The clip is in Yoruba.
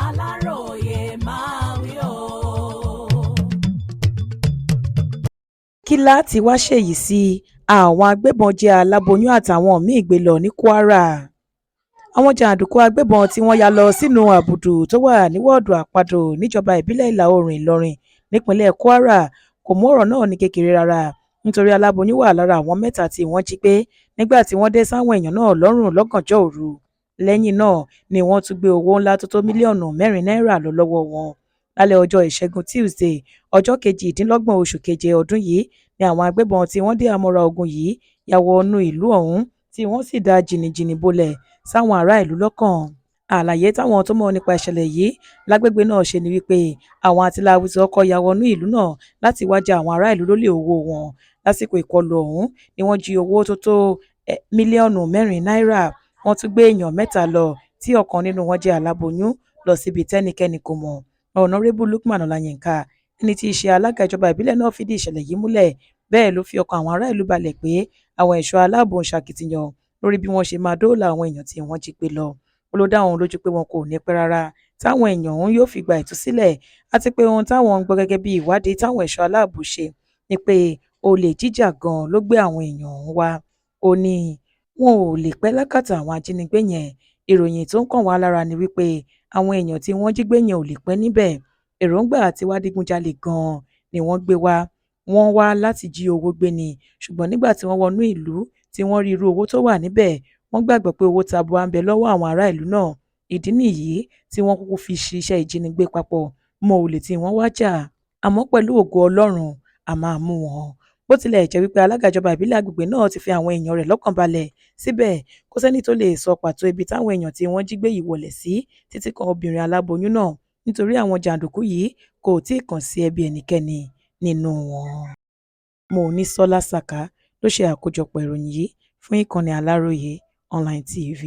Aláròyé máa wí o. kí láti wá ṣèyí sí àwọn agbébọn jẹ́ aláboyún àtàwọn míín gbé lọ ní Kwara. Àwọn jàǹdùkú agbébọn tí wọ́n ya lọ sínú àbùdù tó wà ní wọ́ọ̀dù àpàdò níjọba ìbílẹ̀ ìlà-oòrùn Ìlọrin nípínlẹ̀ Kwara kò mú ọ̀rọ̀ náà ní kékeré rárá nítorí aláboyún wà lára àwọn mẹ́ta tí wọ́n jí gbé nígbà tí wọ́n dé sáwọn èèyàn náà lọ́rùn lọ́gànjọ́ òru. Lẹ́yìn náà ni wọ́n tún gbé owó ńlá tó tó mílíọ̀nù 4 náírà lọ lọ́wọ́ wọn. Lálẹ́ ọjọ́ Ìṣẹ́gun Tuesday ọjọ́ 28 oṣù keje ọdún yìí ni àwọn agbébọn tí wọ́n dé àmọ́ra ogun yìí ya wọnú ìlú ọ̀hún tí wọ́n sì dá jìnnìjìnnì bolẹ̀ sáwọn ará ìlú lọ́kàn. Àlàyé táwọn tó mọ̀ nípa ìṣẹ̀lẹ̀ yìí lágbègbè náà ṣe ni wípé àwọn àtìláwí tí ọkọ̀ ya wọnú ìlú náà láti wá já àwọn ará ìlú lólè owó wọn. Lásìkò ìkọlù ọ̀hún ni wọ́n jí owó tó tó mílíọ̀nù 4 náírà. Wọ́n tún gbé èèyàn mẹ́ta lọ tí ọ̀kan nínú wọn jẹ́ aláboyún lọ síbi tẹ́nikẹ́ni kò mọ̀. Honorable Lukman Ọláyínká ẹni tí í ṣe alága ìjọba ìbílẹ̀ náà fìdí ìṣẹ̀lẹ̀ yìí múlẹ̀ bẹ́ẹ̀ ló fi ọkàn àwọn ará ìlú balẹ̀ pé àwọn ẹ̀ṣọ́ aláàbò ń ṣàkìtìyàn lórí bí wọ́n ṣe máa dóòlà àwọn èèyàn tí wọ́n jí gbé lọ. Ó ló dá òun lójú pé wọn kò ní pẹ́ rárá táwọn èèyàn ọ̀hún yóò fi gba ìtúsílẹ̀ àti pé ohun táwọn ń gbọ́ gẹ́gẹ́ bí ìwádìí táwọn ẹ̀ṣọ́ aláàbò ṣe ni pé olè jíjà gan-an ló gbé àwọn èèyàn ọ̀hún wá. Ó ní wọn ò lè pẹ́ lákàtà àwọn ajínigbé yẹn. Ìròyìn tó ń kàn wá lára ni wípé àwọn èèyàn tí wọ́n jí gbé yẹn ò lè pẹ́ níbẹ̀. Èròǹgbà àti wá digunjalè gan-an ni wọ́n gbé wá. Wọ́n wá láti jí owó gbé ni ṣùgbọ́n nígbà tí wọ́n wọnú ìlú tí wọ́n rí irú owó tó wà níbẹ̀ wọ́n gbàgbọ́ pé owó tabua ń bẹ lọ́wọ́ àwọn ará ìlú náà. Ìdí nìyí tí wọ́n kúkú fi ṣiṣẹ́ ìjínigbé papọ̀ mọ́ olè tí wọ́n wá jà. Àmọ́ pẹ̀lú ògo Ọlọ́run a máa mú wọn. Bó tilẹ̀ jẹ́ wípé alága ìjọba ìbílẹ̀ agbègbè náà ti fi àwọn èèyàn rẹ̀ lọ́kàn balẹ̀ síbẹ̀ kò sẹ́ni tó lè sọ pàtó ibi táwọn èèyàn tí wọ́n jí gbé yìí wọlé sí títí kan obìnrin aláboyún náà nítorí àwọn jàǹdùkú yìí kò tí ì kàn sí ẹbí ẹnikẹ́ni nínú wọn. Monísọ́lá Sàká ló ṣe àkójọpọ̀ ìròyìn yìí fún ìkànnì Aláròyé Online TV.